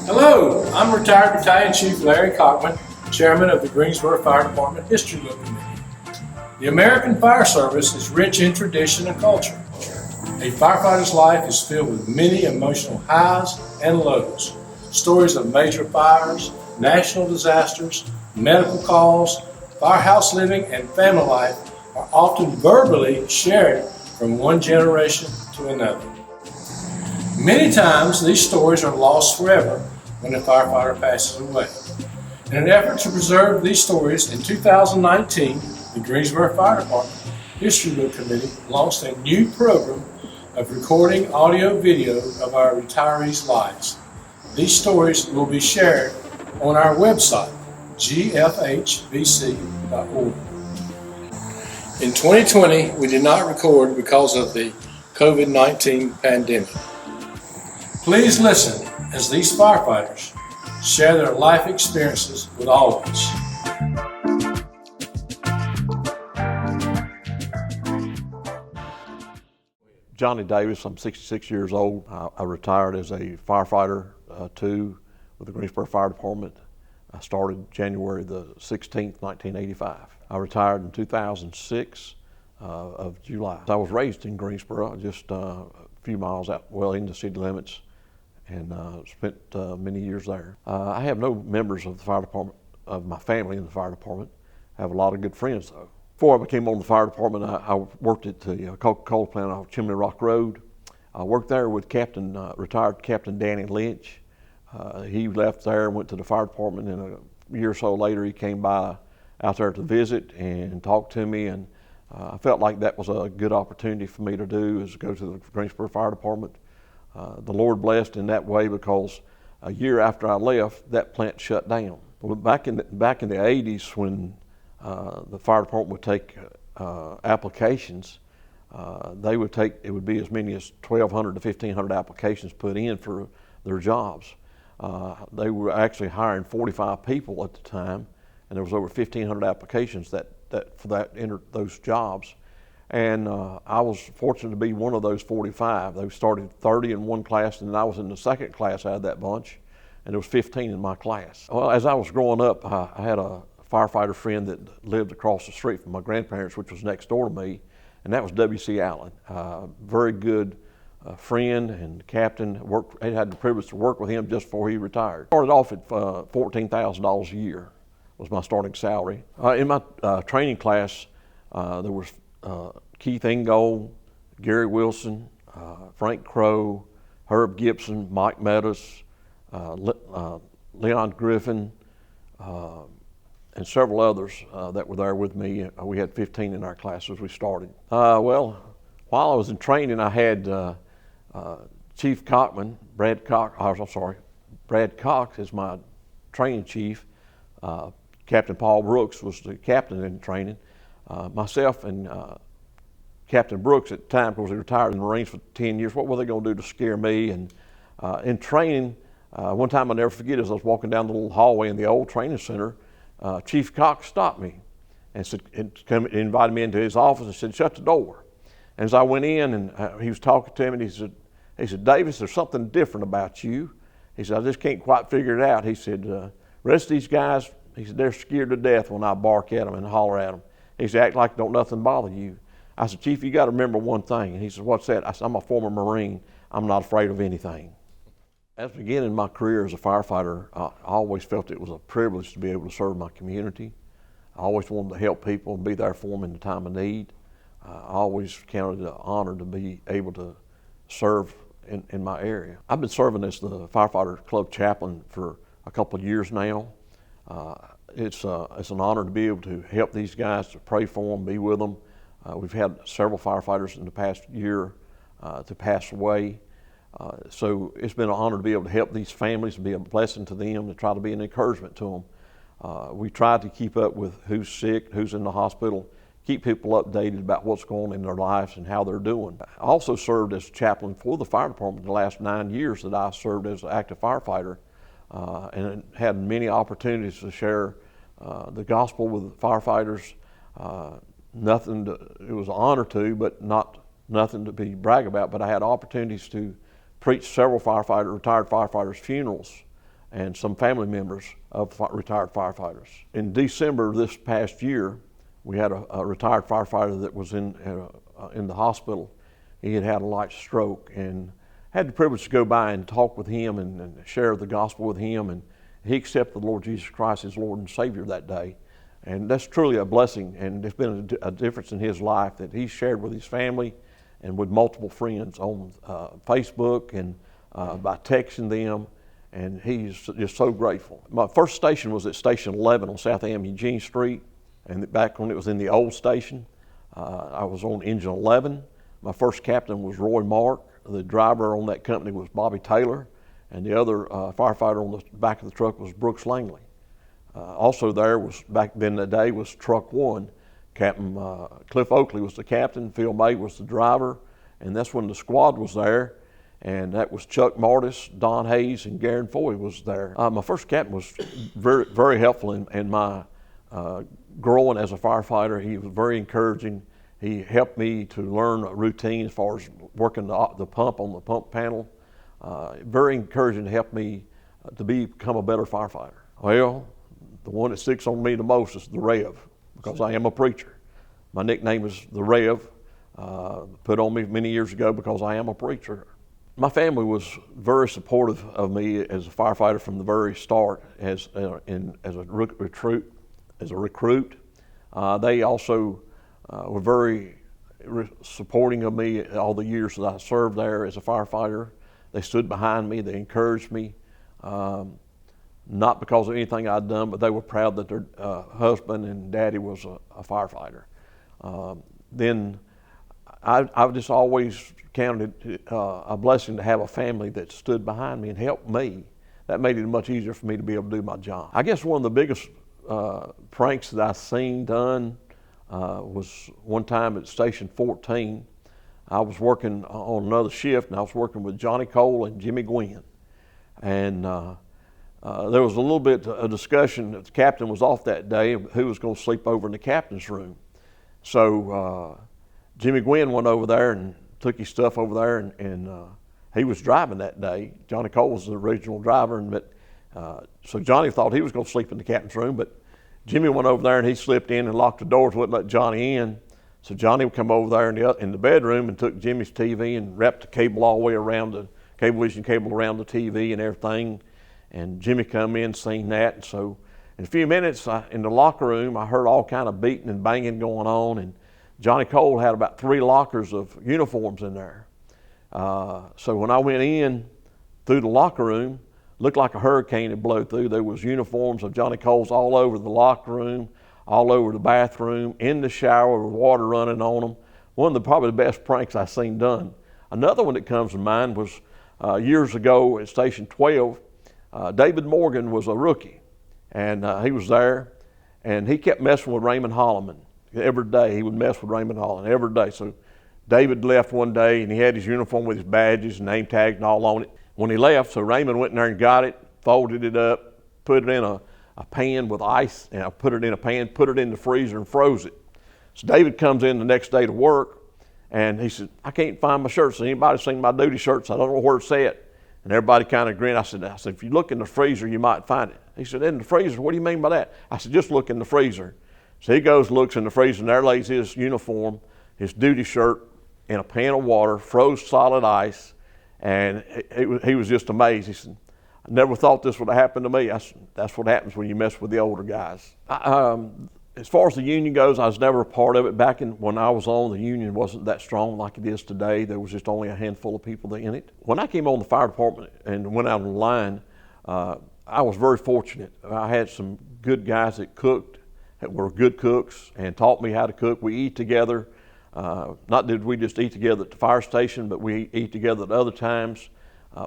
Hello, I'm retired Battalion Chief Larry Cockman, Chairman of the Greensboro Fire Department History Book Committee. The American Fire Service is rich in tradition and culture. A firefighter's life is filled with many emotional highs and lows. Stories of major fires, national disasters, medical calls, firehouse living, and family life are often verbally shared from one generation to another. Many times these stories are lost forever when a firefighter passes away. In an effort to preserve these stories, in 2019, the Greensboro Fire Department History Book Committee launched a new program of recording audio-video of our retirees' lives. These stories will be shared on our website, gfhbc.org. In 2020, we did not record because of the COVID-19 pandemic. Please listen as these firefighters share their life experiences with all of us. Johnny Davis, I'm 66 years old. I retired as a firefighter with the Greensboro Fire Department. I started January the 16th, 1985. I retired in 2006 of July. I was raised in Greensboro, just a few miles out, well, in the city limits, and spent many years there. I have no members of the fire department, of my family in the fire department. I have a lot of good friends though. Before I became on the fire department, I worked at the Coca-Cola plant off Chimney Rock Road. I worked there with retired Captain Danny Lynch. He left there and went to the fire department, and a year or so later he came by out there to visit and talk to me, and I felt like that was a good opportunity for me to do, is go to the Greensboro Fire Department. The Lord blessed in that way, because a year after I left, that plant shut down. Well, back in the 80s, when the fire department would take applications, it would be as many as 1,200 to 1,500 applications put in for their jobs. They were actually hiring 45 people at the time, and there was over 1,500 applications that entered those jobs. And I was fortunate to be one of those 45. They started 30 in one class, and I was in the second class out of that bunch, and there was 15 in my class. Well, as I was growing up, I had a firefighter friend that lived across the street from my grandparents, which was next door to me, and that was W.C. Allen. Very good friend and captain. I had the privilege to work with him just before he retired. Started off at $14,000 a year was my starting salary. In my training class, there was Keith Ingold, Gary Wilson, Frank Crow, Herb Gibson, Mike Meadows, Leon Griffin, and several others that were there with me. We had 15 in our class as we started. Well, while I was in training, I had Chief Cockman, Brad Cox is my training chief. Captain Paul Brooks was the captain in training. Myself and Captain Brooks at the time, because he retired in the Marines for 10 years, what were they going to do to scare me? And in training, one time I'll never forget, as I was walking down the little hallway in the old training center, Chief Cox stopped me and said, invited me into his office and said, "Shut the door." And as I went in, and he was talking to me, and he said, "Davis, there's something different about you." He said, "I just can't quite figure it out." He said, "The rest of these guys," he said, "they're scared to death when I bark at them and holler at them." He said, "Act like don't nothing bother you." I said, "Chief, you got to remember one thing." And he said, "What's that?" I said, "I'm a former Marine. I'm not afraid of anything." As beginning my career as a firefighter, I always felt it was a privilege to be able to serve my community. I always wanted to help people and be there for them in the time of need. I always counted it an honor to be able to serve in my area. I've been serving as the Firefighter Club chaplain for a couple of years now. It's an honor to be able to help these guys, to pray for them, be with them. We've had several firefighters in the past year to pass away. So it's been an honor to be able to help these families and be a blessing to them, to try to be an encouragement to them. We try to keep up with who's sick, who's in the hospital, keep people updated about what's going on in their lives and how they're doing. I also served as chaplain for the fire department the last 9 years that I served as an active firefighter, and had many opportunities to share the gospel with firefighters. It was an honor to, but nothing to be brag about, but I had opportunities to preach several retired firefighters' funerals and some family members of retired firefighters. In December this past year, we had a retired firefighter that was in the hospital. He had a light stroke, and had the privilege to go by and talk with him and share the gospel with him, and he accepted the Lord Jesus Christ as Lord and Savior that day. And that's truly a blessing, and it's been a difference in his life that he's shared with his family and with multiple friends on Facebook and by texting them, and he's just so grateful. My first station was at Station 11 on South Am Eugene Street, and back when it was in the old station, I was on Engine 11. My first captain was Roy Mark. The driver on that company was Bobby Taylor, and the other firefighter on the back of the truck was Brooks Langley. Also there was, back then the day, was Truck 1. Captain Cliff Oakley was the captain, Phil May was the driver, and that's when the squad was there, and that was Chuck Martis, Don Hayes, and Garen Foy was there. My first captain was very, very helpful in my growing as a firefighter. He was very encouraging. He helped me to learn a routine as far as working the pump on the pump panel. Very encouraging to help me to become a better firefighter. Well, the one that sticks on me the most is the Rev, because I am a preacher. My nickname is the Rev, put on me many years ago because I am a preacher. My family was very supportive of me as a firefighter from the very start, as a recruit. They also were very supporting of me all the years that I served there as a firefighter. They stood behind me, they encouraged me, not because of anything I'd done, but they were proud that their husband and daddy was a firefighter. Then I've just always counted it a blessing to have a family that stood behind me and helped me. That made it much easier for me to be able to do my job. I guess one of the biggest pranks that I've seen done was one time at Station 14. I was working on another shift, and I was working with Johnny Cole and Jimmy Gwynn. And there was a little bit of discussion that the captain was off that day of who was going to sleep over in the captain's room. So Jimmy Gwynn went over there and took his stuff over there, and he was driving that day. Johnny Cole was the original driver, so Johnny thought he was going to sleep in the captain's room, but Jimmy went over there and he slipped in and locked the doors, wouldn't let Johnny in. So Johnny would come over there in the bedroom and took Jimmy's TV and wrapped the cable all the way around the Cablevision cable around the TV and everything. And Jimmy come in, seen that. And so in a few minutes in the locker room, I heard all kind of beating and banging going on. And Johnny Cole had about 3 lockers of uniforms in there. So when I went in through the locker room, looked like a hurricane had blown through. There was uniforms of Johnny Cole's all over the locker room, all over the bathroom, in the shower with water running on them. One of probably the best pranks I've seen done. Another one that comes to mind was years ago at Station 12. David Morgan was a rookie, and he was there, and he kept messing with Raymond Holloman. Every day he would mess with Raymond Holloman, every day. So David left one day, and he had his uniform with his badges and name tags and all on it. When he left, so Raymond went in there and got it, folded it up, put it in a pan with ice, and I put it in a pan, put it in the freezer and froze it. So David comes in the next day to work, and he said, I can't find my shirts. Anybody seen my duty shirts? I don't know where it's at. And everybody kind of grinned. I said, if you look in the freezer, you might find it. He said, in the freezer? What do you mean by that? I said, just look in the freezer. So he goes, looks in the freezer, and there lays his uniform, his duty shirt, in a pan of water, froze solid ice, and he was just amazed. He said, I never thought this would have happened to me. I said, that's what happens when you mess with the older guys. As far as the union goes, I was never a part of it. Back when I was on, the union wasn't that strong like it is today. There was just only a handful of people in it. When I came on the fire department and went out on the line, I was very fortunate. I had some good guys that cooked, that were good cooks, and taught me how to cook. We eat together. Not did we just eat together at the fire station, but we eat together at other times.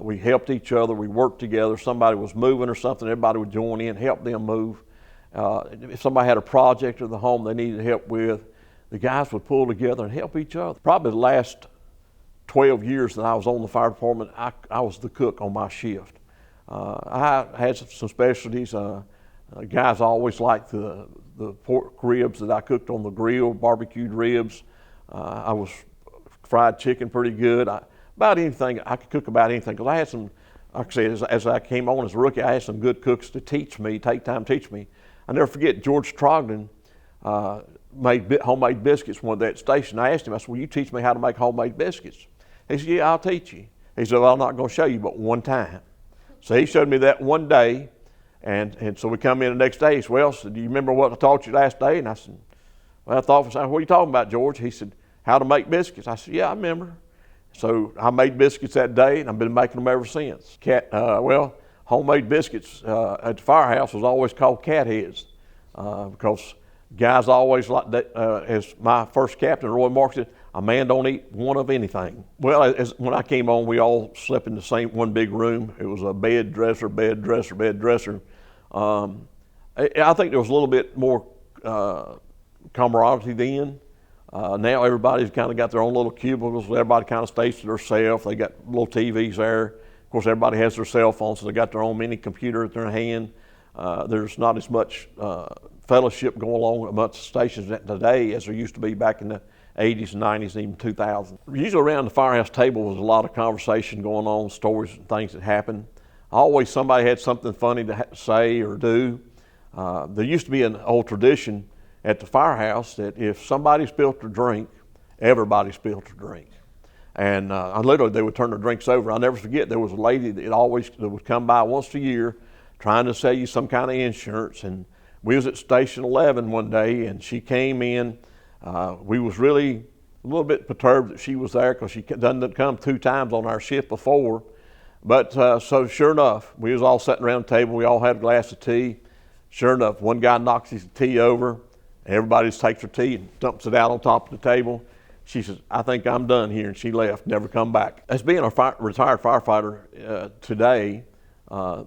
We helped each other. We worked together. Somebody was moving or something, everybody would join in, help them move. If somebody had a project in the home they needed help with, the guys would pull together and help each other. Probably the last 12 years that I was on the fire department, I was the cook on my shift. I had some specialties. Guys always liked the pork ribs that I cooked on the grill, barbecued ribs. I was fried chicken pretty good. About anything, I could cook about anything. Because I had some, like I said, as I came on as a rookie, I had some good cooks to teach me, take time to teach me. I never forget George Trogdon made homemade biscuits one day at the station. I asked him, I said, will you teach me how to make homemade biscuits? He said, yeah, I'll teach you. He said, well, I'm not going to show you but one time. So he showed me that one day, and so we come in the next day. He said, well, do you remember what I taught you last day? And I said, well, I thought, what are you talking about, George? He said, how to make biscuits. I said, yeah, I remember. So I made biscuits that day, and I've been making them ever since. Homemade biscuits at the firehouse was always called cat heads because guys always like that. As my first captain, Roy Mark, said, a man don't eat one of anything. Well, when I came on, we all slept in the same one big room. It was a bed, dresser, bed, dresser, bed, dresser. I think there was a little bit more camaraderie then. Now everybody's kind of got their own little cubicles. Everybody kind of stays to themselves. They got little TVs there. Of course, everybody has their cell phones, so they got their own mini computer at their hand. There's not as much fellowship going along amongst stations today as there used to be back in the 80s and 90s and even 2000. Usually around the firehouse table was a lot of conversation going on, stories and things that happened. Always somebody had something funny to say or do. There used to be an old tradition at the firehouse that if somebody spilled a drink, everybody spilled a drink. And literally they would turn their drinks over. I'll never forget, there was a lady that would come by once a year trying to sell you some kind of insurance. And we was at Station 11 one day, and she came in. We was really a little bit perturbed that she was there because she done come 2 times on our shift before. But so sure enough, we was all sitting around the table. We all had a glass of tea. Sure enough, one guy knocks his tea over. Everybody just takes their tea and dumps it out on top of the table. She says, I think I'm done here, and she left, never come back. As being a retired firefighter today,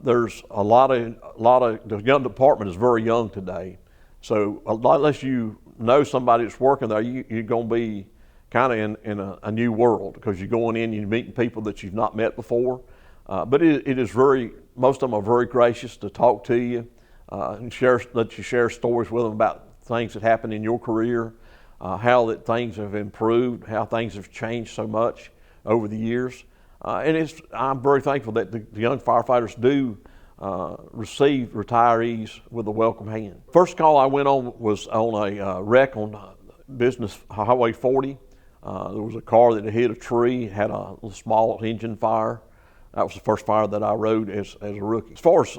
there's a lot of, the young department is very young today. So unless you know somebody that's working there, you're gonna be kind of in a new world because you're going in, you're meeting people that you've not met before. But it is most of them are very gracious to talk to you and let you share stories with them about things that happened in your career. How that things have improved, how things have changed so much over the years. I'm very thankful that the young firefighters do receive retirees with a welcome hand. First call I went on was on a wreck on Business Highway 40. There was a car that had hit a tree, had a small engine fire. That was the first fire that I rode as a rookie. As far as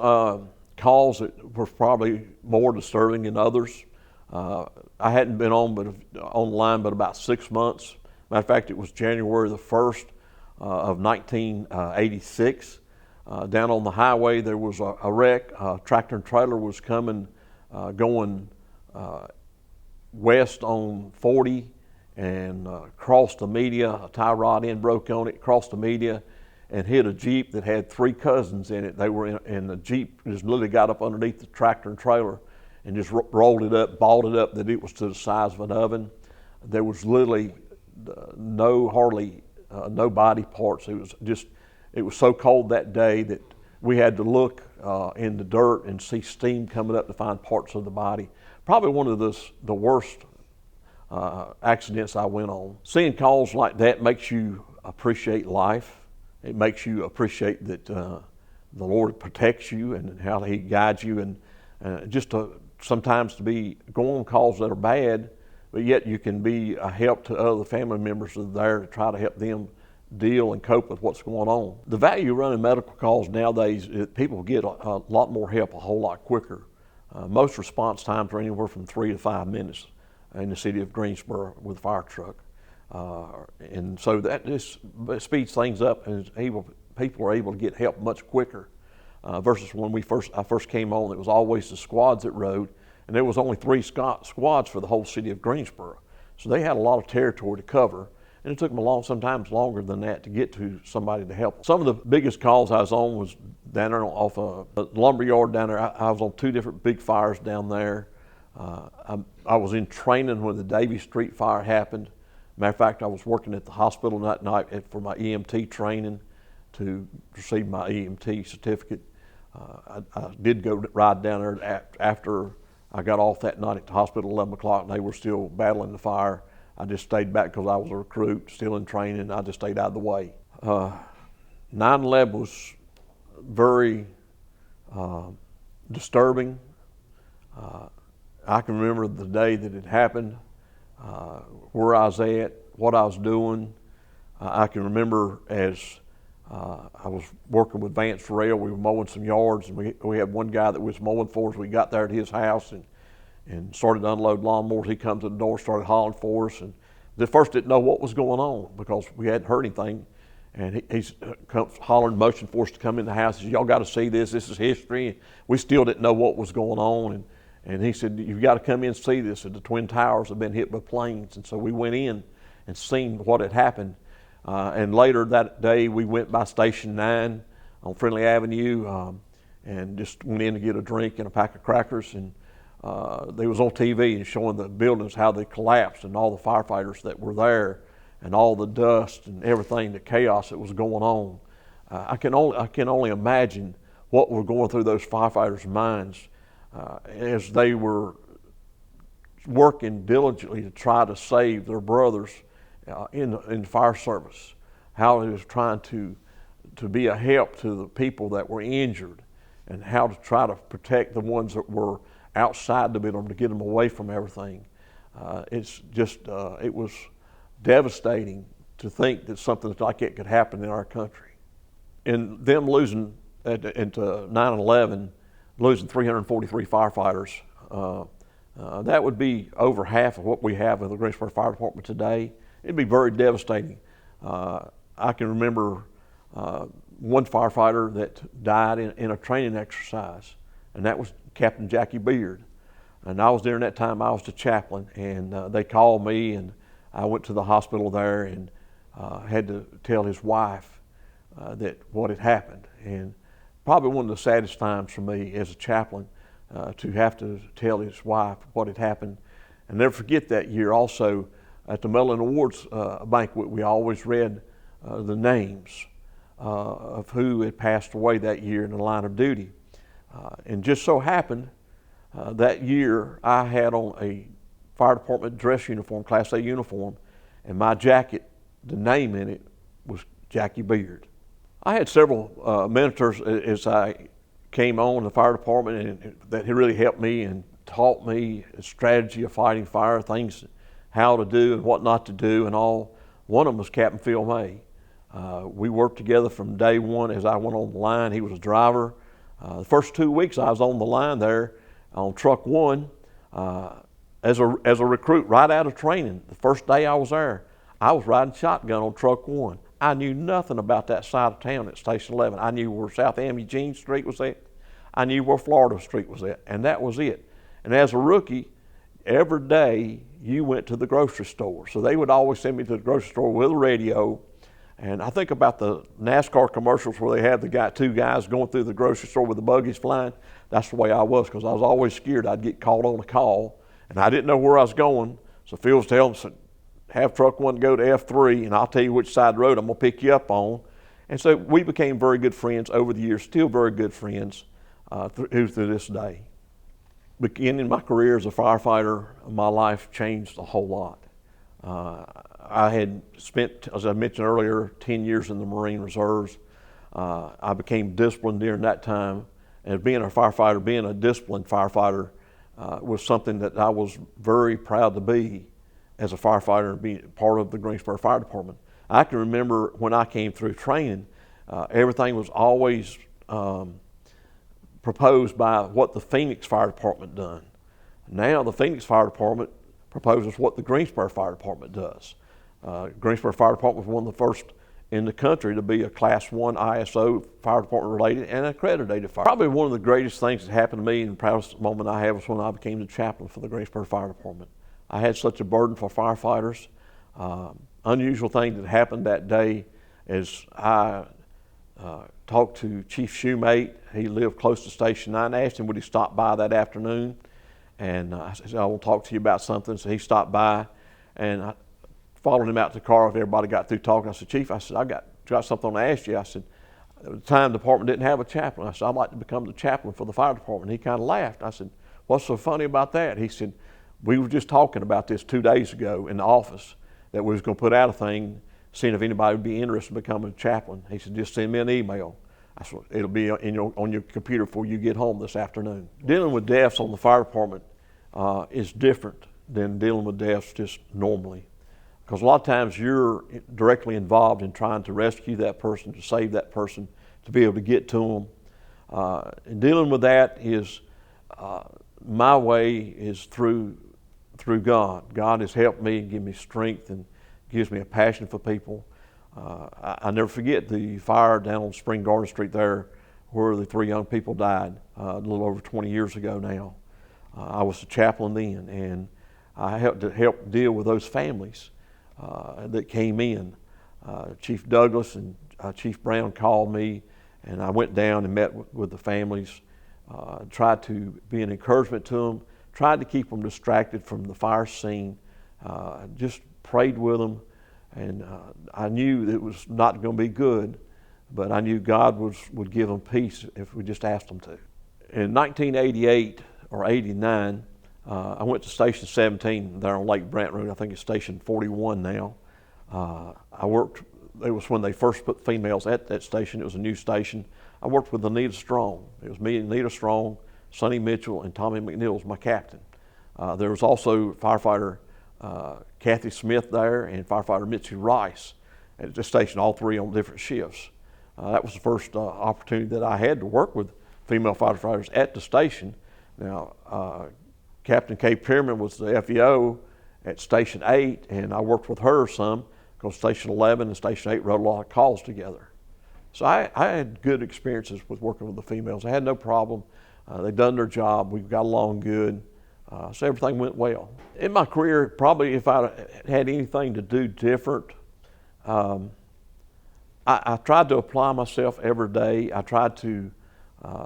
calls that were probably more disturbing than others, I hadn't been on the line but about 6 months. Matter of fact, it was January the 1st of 1986. Down on the highway there was a wreck. A tractor and trailer was coming, going west on 40 and crossed the media. A tie rod end broke on it, crossed the media and hit a Jeep that had 3 cousins in it. They were in the Jeep just literally got up underneath the tractor and trailer and just rolled it up, balled it up that it was to the size of an oven. There was literally hardly no body parts. It was so cold that day that we had to look in the dirt and see steam coming up to find parts of the body. Probably one of the worst accidents I went on. Seeing calls like that makes you appreciate life. It makes you appreciate that the Lord protects you and how He guides you, and sometimes to be going on calls that are bad, but yet you can be a help to other family members that are there to try to help them deal and cope with what's going on. The value of running medical calls nowadays is people get a lot more help a whole lot quicker. Most response times are anywhere from 3 to 5 minutes in the city of Greensboro with a fire truck. And so that just speeds things up, and people are able to get help much quicker versus when I first came on. It was always the squads that rode, and there was only 3 squads for the whole city of Greensboro. So they had a lot of territory to cover, and it took them sometimes longer than that to get to somebody to help. Some of the biggest calls I was on was down there off the lumber yard down there. I was on 2 different big fires down there. I was in training when the Davie Street fire happened. Matter of fact, I was working at the hospital that night for my EMT training to receive my EMT certificate. I did go ride down there after I got off that night at the hospital at 11 o'clock, and they were still battling the fire. I just stayed back because I was a recruit, still in training. I just stayed out of the way. 9/11 was very disturbing. I can remember the day that it happened, where I was at, what I was doing. I can remember as I was working with Vance Farrell, we were mowing some yards, and we had one guy that was mowing for us. We got there at his house and started to unload lawnmowers. He comes to the door, started hollering for us, and at first didn't know what was going on because we hadn't heard anything. And he's hollering, motion for us to come in the house. He said, "Y'all got to see this. This is history." We still didn't know what was going on, and he said, "You've got to come in and see this. The Twin Towers have been hit by planes." And so we went in and seen what had happened. And later that day, we went by Station 9 on Friendly Avenue and just went in to get a drink and a pack of crackers. And they was on TV and showing the buildings, how they collapsed, and all the firefighters that were there, and all the dust and everything, the chaos that was going on. I can only imagine what were going through those firefighters' minds as they were working diligently to try to save their brothers in the fire service. How he was trying to be a help to the people that were injured, and how to try to protect the ones that were outside the building to get them away from everything. It's just it was devastating to think that something like that could happen in our country. And them losing into 9/11, losing 343 firefighters, that would be over half of what we have in the Greensboro Fire Department today. It'd be very devastating. I can remember one firefighter that died in a training exercise, and that was Captain Jackie Beard. And I was during that time, I was the chaplain, and they called me, and I went to the hospital there and had to tell his wife that what had happened. And probably one of the saddest times for me as a chaplain to have to tell his wife what had happened. And never forget that year also at the Medal and Awards banquet, we always read the names of who had passed away that year in the line of duty. And just so happened that year I had on a fire department dress uniform, Class A uniform, and my jacket, the name in it was Jackie Beard. I had several mentors as I came on the fire department, and that really helped me and taught me the strategy of fighting fire, things how to do and what not to do and all. One of them was Captain Phil May. We worked together from day one as I went on the line. He was a driver. The first 2 weeks I was on the line there on Truck 1 as a recruit right out of training. The first day I was there, I was riding shotgun on Truck 1. I knew nothing about that side of town at Station 11. I knew where South M. Eugene Street was at. I knew where Florida Street was at, and that was it. And as a rookie, every day you went to the grocery store. So they would always send me to the grocery store with a radio. And I think about the NASCAR commercials where they had two guys going through the grocery store with the buggies flying. That's the way I was, because I was always scared I'd get called on a call, and I didn't know where I was going. So Phil was telling us, have Truck 1 go to F3, and I'll tell you which side of the road I'm going to pick you up on. And so we became very good friends over the years, still very good friends through this day. Beginning my career as a firefighter, my life changed a whole lot. I had spent, as I mentioned earlier, 10 years in the Marine Reserves. I became disciplined during that time. And being a firefighter, being a disciplined firefighter was something that I was very proud to be as a firefighter and be part of the Greensboro Fire Department. I can remember when I came through training, everything was always proposed by what the Phoenix Fire Department done. Now the Phoenix Fire Department proposes what the Greensboro Fire Department does. Greensboro Fire Department was one of the first in the country to be a Class 1 ISO fire department related and accredited fire. Probably one of the greatest things that happened to me and the proudest moment I have was when I became the chaplain for the Greensboro Fire Department. I had such a burden for firefighters. Unusual thing that happened that day is I talked to Chief Shoemate. He lived close to Station 9. I asked him would he stop by that afternoon, and I said, I want to talk to you about something. So he stopped by, and I followed him out to the car after everybody got through talking. I said, Chief, I said, I got something to ask you. I said, at the time the department didn't have a chaplain. I said, I'd like to become the chaplain for the fire department. He kind of laughed. I said, what's so funny about that? He said, we were just talking about this 2 days ago in the office, that we was going to put out a thing, seeing if anybody would be interested in becoming a chaplain. He said, just send me an email. I said, it'll be on your computer before you get home this afternoon. Dealing with deaths on the fire department is different than dealing with deaths just normally. Because a lot of times you're directly involved in trying to rescue that person, to save that person, to be able to get to them. And dealing with that is, my way is through God. God has helped me and given me strength and gives me a passion for people. I never forget the fire down on Spring Garden Street there where the 3 young people died a little over 20 years ago now. I was the chaplain then, and I helped deal with those families that came in. Chief Douglas and Chief Brown called me, and I went down and met with the families, tried to be an encouragement to them, tried to keep them distracted from the fire scene, just prayed with them, and I knew it was not going to be good, but I knew God would give them peace if we just asked them to. In 1988 or 89, I went to Station 17 there on Lake Brant Road. I think it's Station 41 now. I worked, it was when they first put females at that station. It was a new station. I worked with Anita Strong. It was me and Anita Strong, Sonny Mitchell, and Tommy McNeil was my captain. There was also firefighter Kathy Smith there and firefighter Mitzi Rice at the station, all 3 on different shifts. That was the first opportunity that I had to work with female firefighters at the station. Now, Captain Kay Pierman was the FEO at Station 8, and I worked with her some because Station 11 and Station 8 wrote a lot of calls together. So I had good experiences with working with the females. I had no problem. They'd done their job. We got along good. So everything went well. In my career, probably if I had anything to do different, I tried to apply myself every day. I tried to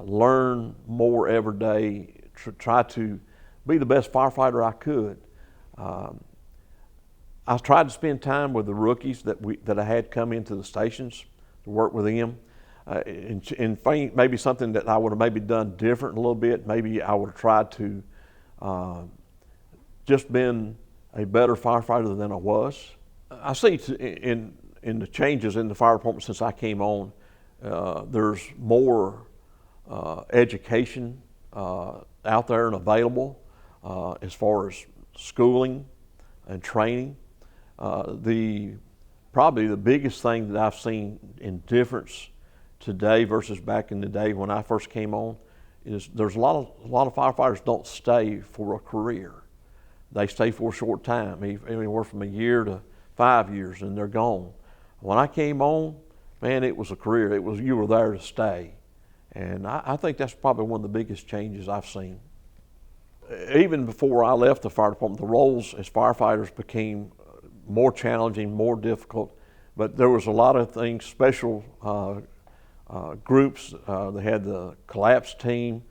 learn more every day, try to be the best firefighter I could. I tried to spend time with the rookies that I had come into the stations to work with them. And maybe something that I would have maybe done different a little bit. Maybe I would have tried to just been a better firefighter than I was. I see in the changes in the fire department since I came on, there's more education out there and available as far as schooling and training. Probably the biggest thing that I've seen in difference today versus back in the day when I first came on is there's a lot of firefighters don't stay for a career. They stay for a short time, anywhere from a year to 5 years, and they're gone. When I came on, man, it was a career. It was, you were there to stay. And I think that's probably one of the biggest changes I've seen. Even before I left the fire department, the roles as firefighters became more challenging, more difficult, but there was a lot of things, special groups. They had the collapse team,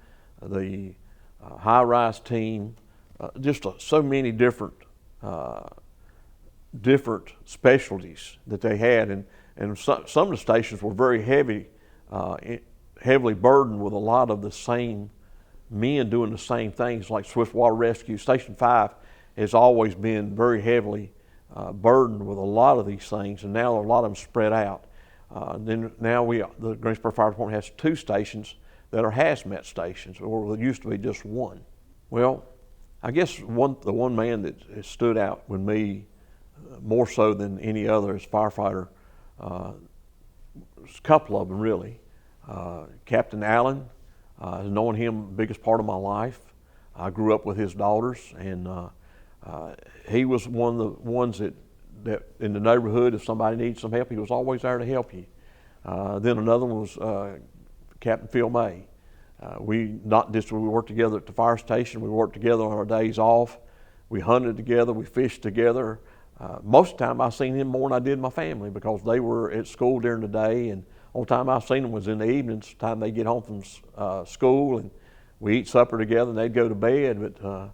the high-rise team, just so many different specialties that they had, and some of the stations were very heavily burdened with a lot of the same men doing the same things, like Swiftwater Rescue. Station 5 has always been very heavily burdened with a lot of these things, and now a lot of them spread out. Then now the Greensboro Fire Department has 2 stations that are hazmat stations, or there used to be just 1. Well, I guess the one man that has stood out with me more so than any other as firefighter, there's a couple of them really. Captain Allen Knowing him, the biggest part of my life. I grew up with his daughters, and he was one of the ones that in the neighborhood, if somebody needs some help, he was always there to help you. Then another one was Captain Phil May. We worked together at the fire station. We worked together on our days off. We hunted together. We fished together. Most of the time I seen him more than I did my family because they were at school during the day, and the only time I seen them was in the evenings, time they get home from school, and we eat supper together and they'd go to bed. But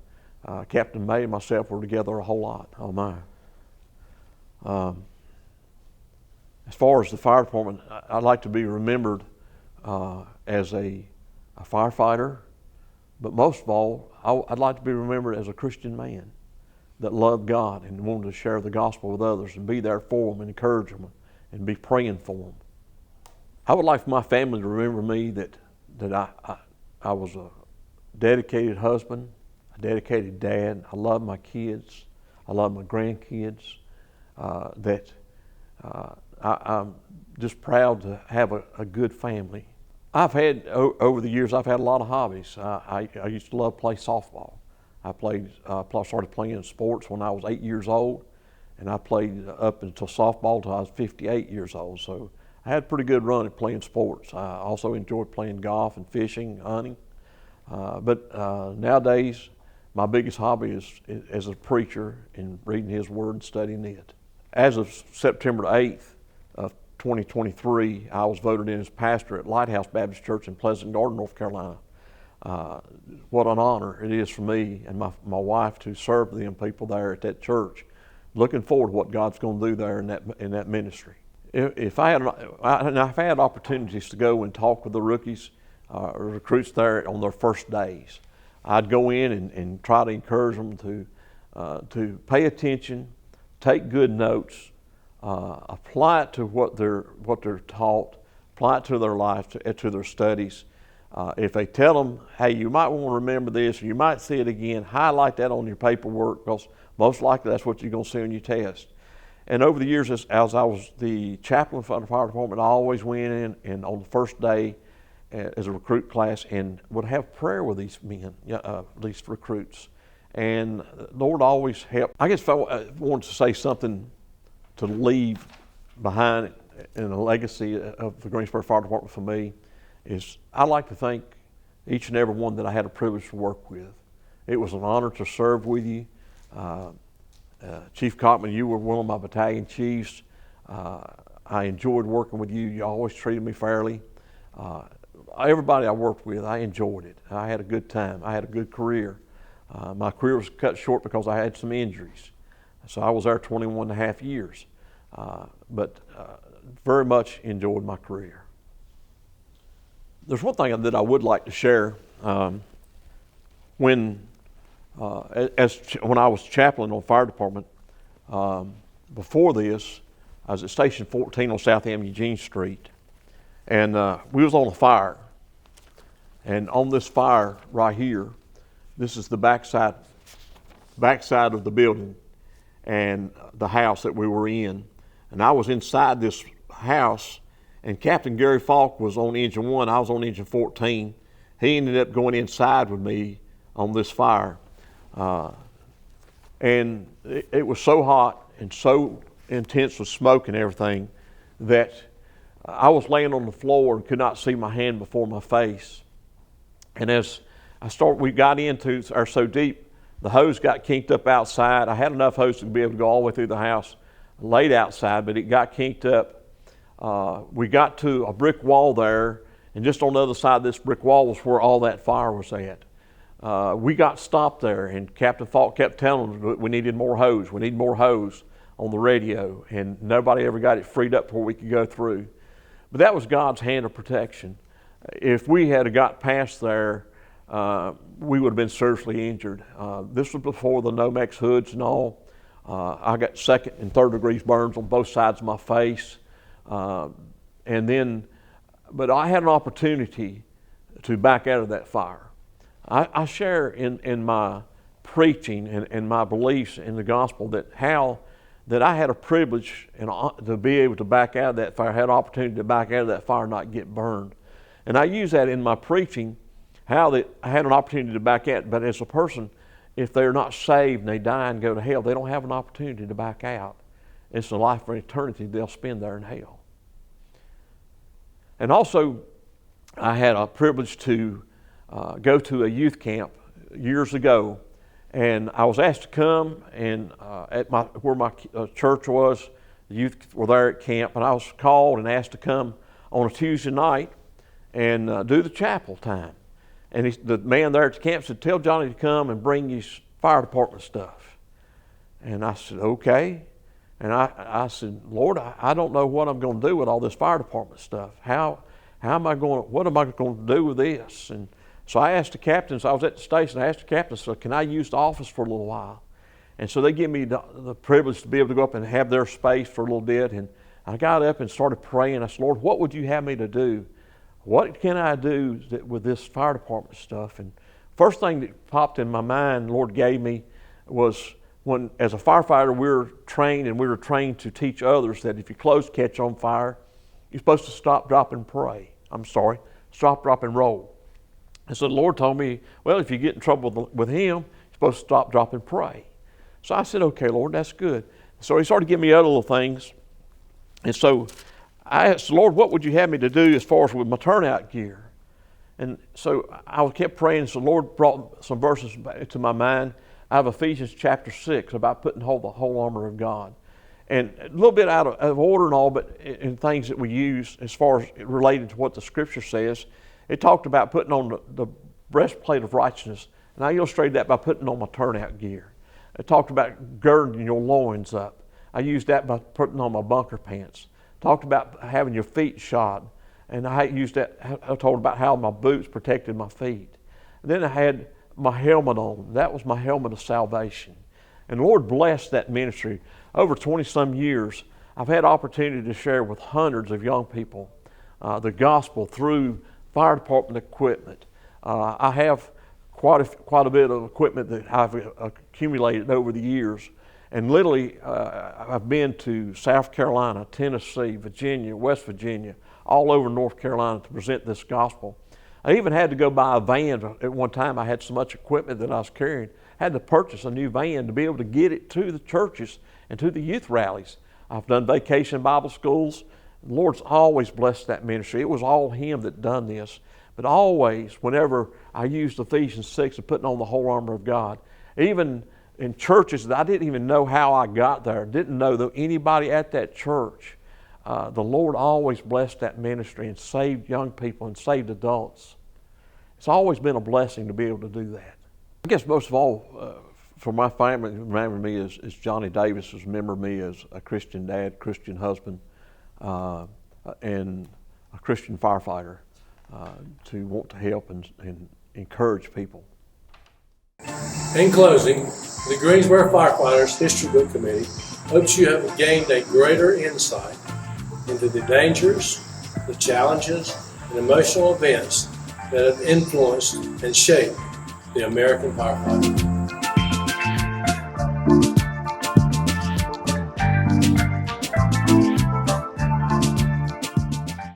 Captain May and myself were together a whole lot. Oh my. As far as the fire department, I'd like to be remembered as a firefighter, but most of all, I'd like to be remembered as a Christian man that loved God and wanted to share the gospel with others and be there for them and encourage them and be praying for them. I would like for my family to remember me that I was a dedicated husband, a dedicated dad. I love my kids. I love my grandkids. I'm just proud to have a good family. I've had, over the years, I've had a lot of hobbies. I used to love to play softball. I started playing sports when I was 8 years old, and I played up until softball until I was 58 years old. So I had a pretty good run at playing sports. I also enjoyed playing golf and fishing, hunting. But nowadays, my biggest hobby is as a preacher and reading His Word and studying it. As of September 8th of 2023, I was voted in as pastor at Lighthouse Baptist Church in Pleasant Garden, North Carolina. What an honor it is for me and my wife to serve them people there at that church. Looking forward to what God's going to do there in that ministry. I've had opportunities to go and talk with the rookies, recruits there on their first days. I'd go in and try to encourage them to pay attention, take good notes, apply it to what they're taught, apply it to their life, to their studies. If they tell them, hey, you might want to remember this, or you might see it again, highlight that on your paperwork, because most likely that's what you're going to see on your test. And over the years, as I was the chaplain for the fire department, I always went in and on the first day as a recruit class and would have prayer with these men, these recruits. And the Lord always helped. I guess if I wanted to say something to leave behind in a legacy of the Greensboro Fire Department for me, is I'd like to thank each and every one that I had a privilege to work with. It was an honor to serve with you. Chief Cockman, you were one of my battalion chiefs. I enjoyed working with you. You always treated me fairly. Everybody I worked with, I enjoyed it. I had a good time. I had a good career. My career was cut short because I had some injuries. So I was there 21 and a half years. But very much enjoyed my career. There's one thing that I would like to share. When I was chaplain on fire department, before this, I was at Station 14 on South M. Eugene Street, and we was on a fire. And on this fire right here, this is the backside of the building and the house that we were in. And I was inside this house, and Captain Gary Falk was on engine 1, I was on engine 14. He ended up going inside with me on this fire. And it was so hot and so intense with smoke and everything that I was laying on the floor and could not see my hand before my face. And as we got into our so deep, the hose got kinked up outside. I had enough hose to be able to go all the way through the house, laid outside, but it got kinked up. We got to a brick wall there, and just on the other side of this brick wall was where all that fire was at. We got stopped there, and Captain Falk kept telling us that we needed more hose. We need more hose on the radio, and nobody ever got it freed up before we could go through. But that was God's hand of protection. If we had got past there, we would have been seriously injured. This was before the Nomex hoods and all. I got second and third degrees burns on both sides of my face. But I had an opportunity to back out of that fire. I share in my preaching and my beliefs in the gospel that I had a privilege to be able to back out of that fire, had an opportunity to back out of that fire and not get burned. And I use that in my preaching I had an opportunity to back out. But as a person, if they're not saved and they die and go to hell, they don't have an opportunity to back out. It's a life for eternity they'll spend there in hell. And also, I had a privilege to go to a youth camp years ago, and I was asked to come and at where my church was. The youth were there at camp, and I was called and asked to come on a Tuesday night and do the chapel time. And the man there at the camp said, "Tell Johnny to come and bring his fire department stuff." And I said, "Okay." And I said, "Lord, I don't know what I'm going to do with all this fire department stuff. What am I going to do with this?" And so I asked the captains, I was at the station, I asked the captains, so can I use the office for a little while? And so they give me the privilege to be able to go up and have their space for a little bit. And I got up and started praying. I said, "Lord, what would you have me to do? What can I do with this fire department stuff?" And first thing that popped in my mind, the Lord gave me, was when, as a firefighter, we were trained to teach others that if your clothes catch on fire, you're supposed to stop, drop, and stop, drop, and roll. And so the Lord told me, well, if you get in trouble with Him, you're supposed to stop, drop, and pray. So I said, "Okay, Lord, that's good." So He started giving me other little things. And so I asked the Lord, what would you have me to do as far as with my turnout gear? And so I kept praying. So the Lord brought some verses to my mind. I have Ephesians chapter 6 about putting the whole armor of God. And a little bit out of order and all, but in things that we use as far as related to what the Scripture says, it talked about putting on the breastplate of righteousness. And I illustrated that by putting on my turnout gear. It talked about girding your loins up. I used that by putting on my bunker pants. Talked about having your feet shod. And I told about how my boots protected my feet. And then I had my helmet on. That was my helmet of salvation. And the Lord blessed that ministry. Over 20-some years, I've had opportunity to share with hundreds of young people the gospel through fire department equipment. I have quite a bit of equipment that I've accumulated over the years. And literally, I've been to South Carolina, Tennessee, Virginia, West Virginia, all over North Carolina to present this gospel. I even had to go buy a van. At one time, I had so much equipment that I was carrying. I had to purchase a new van to be able to get it to the churches and to the youth rallies. I've done vacation Bible schools. The Lord's always blessed that ministry. It was all Him that done this. But always, whenever I used Ephesians 6 of putting on the whole armor of God, even in churches that I didn't even know how I got there, didn't know that anybody at that church, the Lord always blessed that ministry and saved young people and saved adults. It's always been a blessing to be able to do that. I guess most of all, for my family, remember me as Johnny Davis, remember me as a Christian dad, Christian husband, and a Christian firefighter, to want to help and encourage people. In closing, the Greensboro Firefighters History Book Committee hopes you have gained a greater insight into the dangers, the challenges, and emotional events that have influenced and shaped the American firefighter.